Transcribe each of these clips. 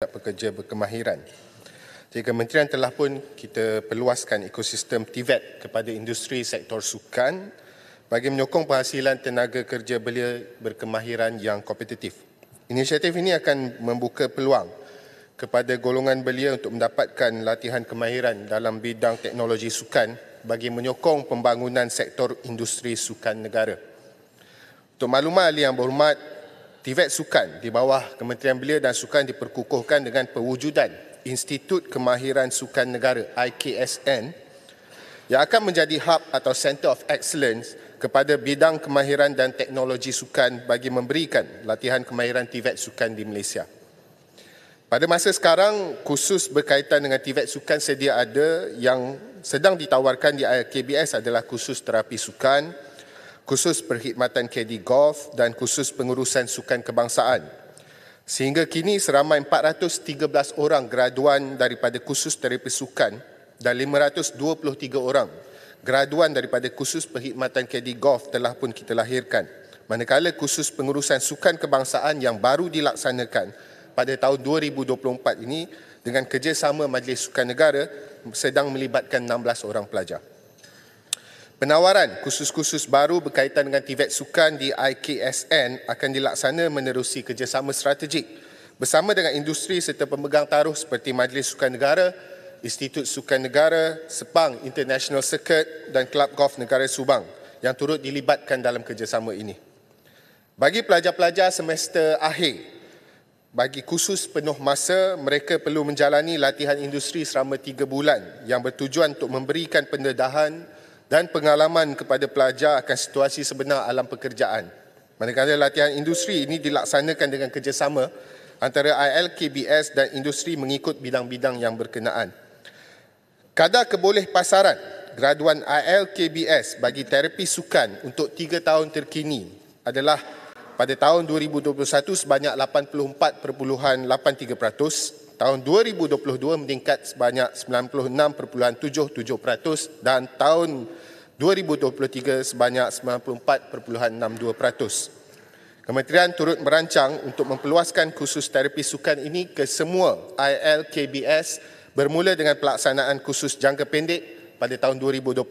pekerja berkemahiran. Jadi kementerian telah pun kita perluaskan ekosistem TVET kepada industri sektor sukan bagi menyokong penghasilan tenaga kerja belia berkemahiran yang kompetitif. Inisiatif ini akan membuka peluang kepada golongan belia untuk mendapatkan latihan kemahiran dalam bidang teknologi sukan bagi menyokong pembangunan sektor industri sukan negara. Untuk maklumat ahli yang berhormat, TVET Sukan di bawah Kementerian Belia dan Sukan diperkukuhkan dengan perwujudan Institut Kemahiran Sukan Negara IKSN yang akan menjadi hub atau Center of Excellence kepada bidang kemahiran dan teknologi sukan bagi memberikan latihan kemahiran TVET Sukan di Malaysia. Pada masa sekarang, khusus berkaitan dengan TVET Sukan sedia ada yang sedang ditawarkan di IKBS adalah khusus terapi sukan, khusus perkhidmatan kedi golf dan khusus pengurusan sukan kebangsaan. Sehingga kini seramai 413 orang graduan daripada khusus terapi sukan dan 523 orang graduan daripada khusus perkhidmatan kedi golf telah pun kita lahirkan. Manakala khusus pengurusan sukan kebangsaan yang baru dilaksanakan pada tahun 2024 ini dengan kerjasama Majlis Sukan Negara sedang melibatkan 16 orang pelajar. Penawaran khusus-khusus baru berkaitan dengan TVET Sukan di IKSN akan dilaksana menerusi kerjasama strategik bersama dengan industri serta pemegang taruh seperti Majlis Sukan Negara, Institut Sukan Negara, Sepang International Circuit dan Kelab Golf Negara Subang yang turut dilibatkan dalam kerjasama ini. Bagi pelajar-pelajar semester akhir, bagi khusus penuh masa, mereka perlu menjalani latihan industri selama 3 bulan yang bertujuan untuk memberikan pendedahan dan pengalaman kepada pelajar akan situasi sebenar alam pekerjaan. Manakala latihan industri ini dilaksanakan dengan kerjasama antara ILKBS dan industri mengikut bidang-bidang yang berkenaan. Kadar keboleh pasaran graduan ILKBS bagi terapi sukan untuk 3 tahun terkini adalah pada tahun 2021 sebanyak 84.83%, tahun 2022 meningkat sebanyak 96.77% dan tahun 2023 sebanyak 94.62%. Kementerian turut merancang untuk memperluaskan khusus terapi sukan ini ke semua ILKBS bermula dengan pelaksanaan khusus jangka pendek pada tahun 2025.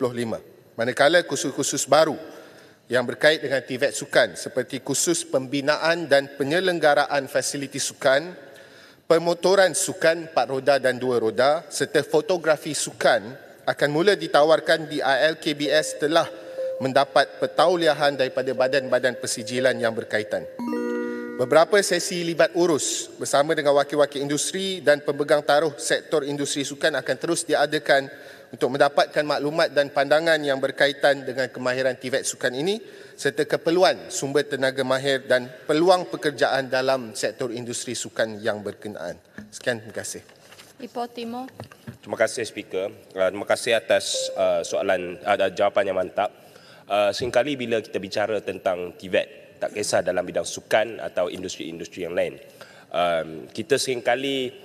Manakala khusus-khusus baru yang berkait dengan TVET Sukan seperti khusus pembinaan dan penyelenggaraan fasiliti sukan, pemotoran sukan 4 roda dan 2 roda serta fotografi sukan akan mula ditawarkan di ILKBS setelah mendapat petauliahan daripada badan-badan persijilan yang berkaitan. Beberapa sesi libat urus bersama dengan wakil-wakil industri dan pemegang taruh sektor industri sukan akan terus diadakan untuk mendapatkan maklumat dan pandangan yang berkaitan dengan kemahiran TVET Sukan ini serta keperluan sumber tenaga mahir dan peluang pekerjaan dalam sektor industri sukan yang berkenaan. Sekian, terima kasih. Ipoh Timur. Terima kasih Speaker. Terima kasih atas jawapan yang mantap. Seringkali bila kita bicara tentang TVET, tak kisah dalam bidang sukan atau industri-industri yang lain, kita seringkali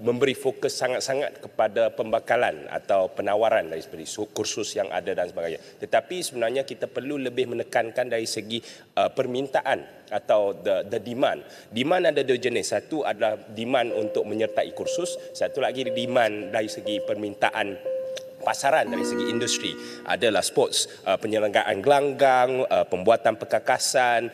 memberi fokus sangat-sangat kepada pembekalan atau penawaran dari segi kursus yang ada dan sebagainya. Tetapi sebenarnya kita perlu lebih menekankan dari segi permintaan atau the demand. Demand ada dua jenis. Satu adalah demand untuk menyertai kursus, satu lagi demand dari segi permintaan pasaran dari segi industri. Adalah sports, penyelenggaraan gelanggang, pembuatan perkakasan,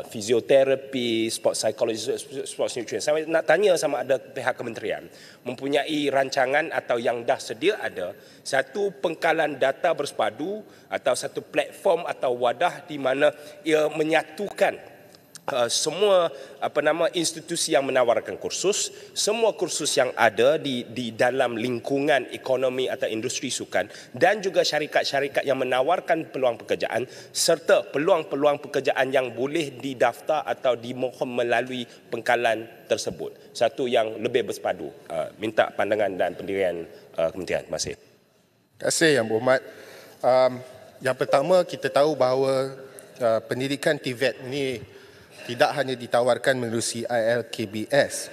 fisioterapi, sports psychology, sports nutrition. Saya nak tanya sama ada pihak kementerian mempunyai rancangan atau yang dah sedia ada satu pengkalan data bersepadu atau satu platform atau wadah di mana ia menyatukan semua institusi yang menawarkan kursus, semua kursus yang ada di dalam lingkungan ekonomi atau industri sukan dan juga syarikat-syarikat yang menawarkan peluang pekerjaan serta peluang-peluang pekerjaan yang boleh didaftar atau dimohon melalui pengkalan tersebut. Satu yang lebih bersepadu. Minta pandangan dan pendirian kementerian. Terima kasih. Terima kasih Yang Berhormat. Yang pertama, kita tahu bahawa pendidikan TVET ini tidak hanya ditawarkan menerusi ILKBS,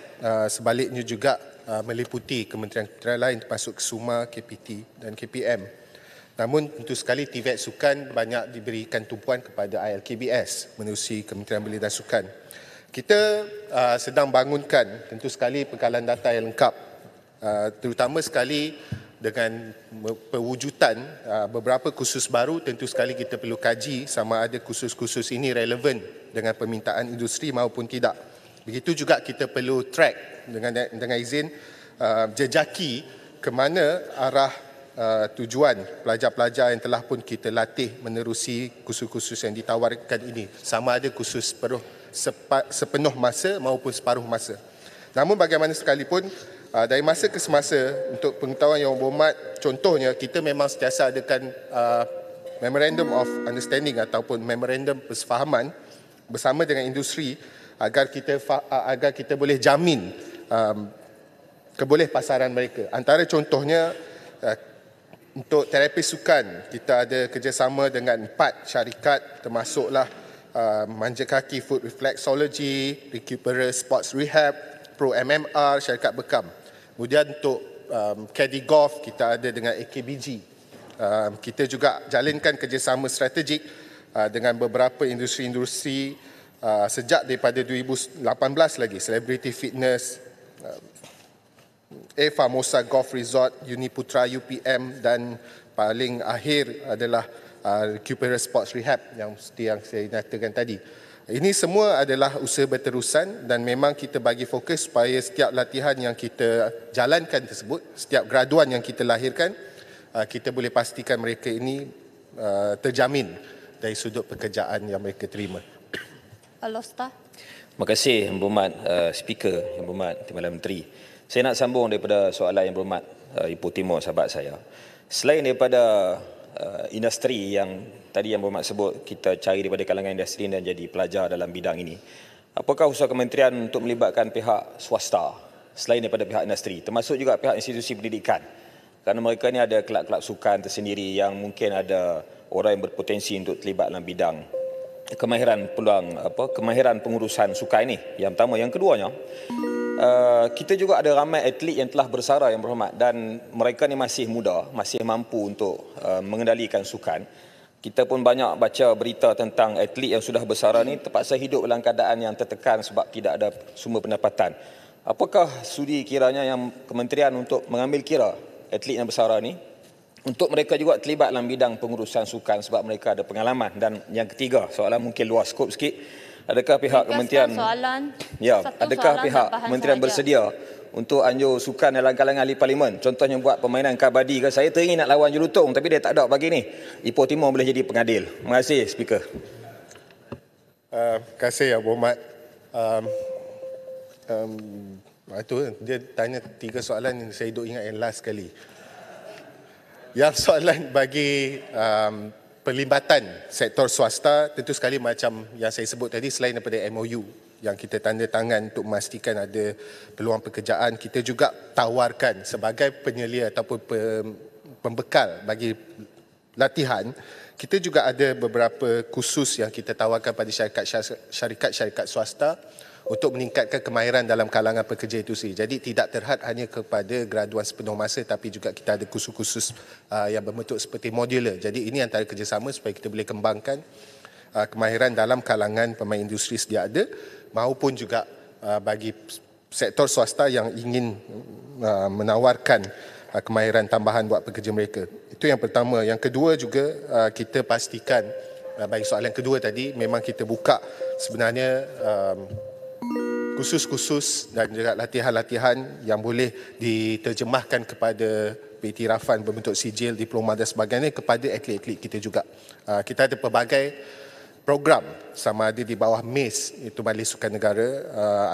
sebaliknya juga meliputi kementerian-kementerian lain termasuk KSUMA, KPT dan KPM. Namun tentu sekali TVET Sukan banyak diberikan tumpuan kepada ILKBS menerusi Kementerian Belia dan Sukan. Kita sedang bangunkan tentu sekali pengkalan data yang lengkap, terutama sekali dengan pewujudan beberapa kursus baru. Tentu sekali kita perlu kaji sama ada kursus-kursus ini relevan dengan permintaan industri maupun tidak. Begitu juga kita perlu track dengan izin jejaki ke mana arah tujuan pelajar-pelajar yang telah pun kita latih menerusi kursus-kursus yang ditawarkan ini, sama ada kursus sepenuh masa maupun separuh masa. Namun bagaimana sekalipun, dari masa ke semasa untuk pengetahuan Yang Berhormat, contohnya kita memang sentiasa adakan Memorandum of Understanding ataupun Memorandum Persefahaman bersama dengan industri agar kita boleh jamin keboleh pasaran mereka. Antara contohnya, untuk terapi sukan, kita ada kerjasama dengan 4 syarikat termasuklah Manja Kaki Food Reflexology, Recuperer Sports Rehab, Pro MMR, syarikat Bekam. Kemudian untuk Caddy Golf, kita ada dengan AKBG. Kita juga jalinkan kerjasama strategik dengan beberapa industri-industri sejak daripada 2018 lagi, Celebrity Fitness, Famosa Golf Resort, Uniputra UPM, dan paling akhir adalah Recuperer Sports Rehab yang saya nyatakan tadi. Ini semua adalah usaha berterusan dan memang kita bagi fokus supaya setiap latihan yang kita jalankan tersebut, setiap graduan yang kita lahirkan, kita boleh pastikan mereka ini terjamin dari sudut pekerjaan yang mereka terima. Alosta. Terima kasih Yang Berhormat Speaker, Yang Berhormat Timbalan Menteri. Saya nak sambung daripada soalan Yang Berhormat Ipoh Timur sahabat saya. Selain daripada industri yang tadi Yang Berhormat sebut, kita cari daripada kalangan industri dan jadi pelajar dalam bidang ini, apakah usaha kementerian untuk melibatkan pihak swasta selain daripada pihak industri, termasuk juga pihak institusi pendidikan? Kerana mereka ni ada kelab-kelab sukan tersendiri yang mungkin ada orang yang berpotensi untuk terlibat dalam bidang kemahiran pengurusan sukan ini. Yang pertama. Yang keduanya, kita juga ada ramai atlet yang telah bersara Yang Berhormat, dan mereka ni masih muda, masih mampu untuk mengendalikan sukan. Kita pun banyak baca berita tentang atlet yang sudah bersara ni terpaksa hidup dalam keadaan yang tertekan sebab tidak ada sumber pendapatan. Apakah sudi kiranya yang kementerian untuk mengambil kira atlet yang bersara ni, untuk mereka juga terlibat dalam bidang pengurusan sukan sebab mereka ada pengalaman? Dan yang ketiga, soalan mungkin luas skop sikit, adakah pihak kementerian kementerian bersedia untuk anjur sukan dalam kalangan ahli parlimen, contohnya buat permainan kabadi ke? Saya teringin nak lawan Jelutong tapi dia tak ada pagi ni. Ipoh Timur boleh jadi pengadil. Terima kasih Speaker. Terima kasih Yang Berhormat. Itu dia tanya 3 soalan yang saya duk ingat yang last sekali. Yang soalan bagi pelibatan sektor swasta, tentu sekali macam yang saya sebut tadi, selain daripada MOU yang kita tanda tangan untuk memastikan ada peluang pekerjaan, kita juga tawarkan sebagai penyelia ataupun pembekal bagi latihan. Kita juga ada beberapa kursus yang kita tawarkan pada syarikat-syarikat swasta untuk meningkatkan kemahiran dalam kalangan pekerja itu sendiri. Jadi tidak terhad hanya kepada graduan sepenuh masa, tapi juga kita ada kursus-kursus yang berbentuk seperti modular. Jadi ini antara kerjasama supaya kita boleh kembangkan kemahiran dalam kalangan pemain industri sedia ada maupun juga bagi sektor swasta yang ingin menawarkan kemahiran tambahan buat pekerja mereka. Itu yang pertama. Yang kedua juga kita pastikan, bagi soalan kedua tadi, memang kita buka sebenarnya kursus-kursus dan juga latihan-latihan yang boleh diterjemahkan kepada pengiktirafan berbentuk sijil, diploma dan sebagainya kepada atlet-atlet kita juga. Kita ada pelbagai program, sama ada di bawah MAIS, itu Majlis Sukan Negara,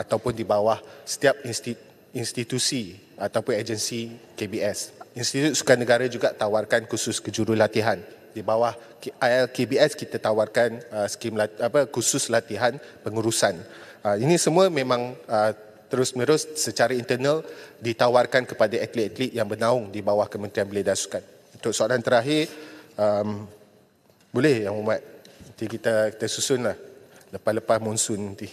ataupun di bawah setiap institusi ataupun agensi KBS. Institut Sukan Negara juga tawarkan kursus kejurulatihan. Di bawah KBS kita tawarkan kursus latihan pengurusan. Ini semua memang terus-menerus secara internal ditawarkan kepada atlet-atlet yang bernaung di bawah Kementerian Belia dan Sukan. Untuk soalan terakhir, boleh Yang Berhormat, nanti kita susunlah lepas-lepas monsun nanti.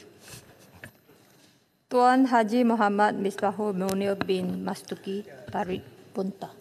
Tuan Haji Muhammad Misbahul Munir bin Mastuki Tarik Punta.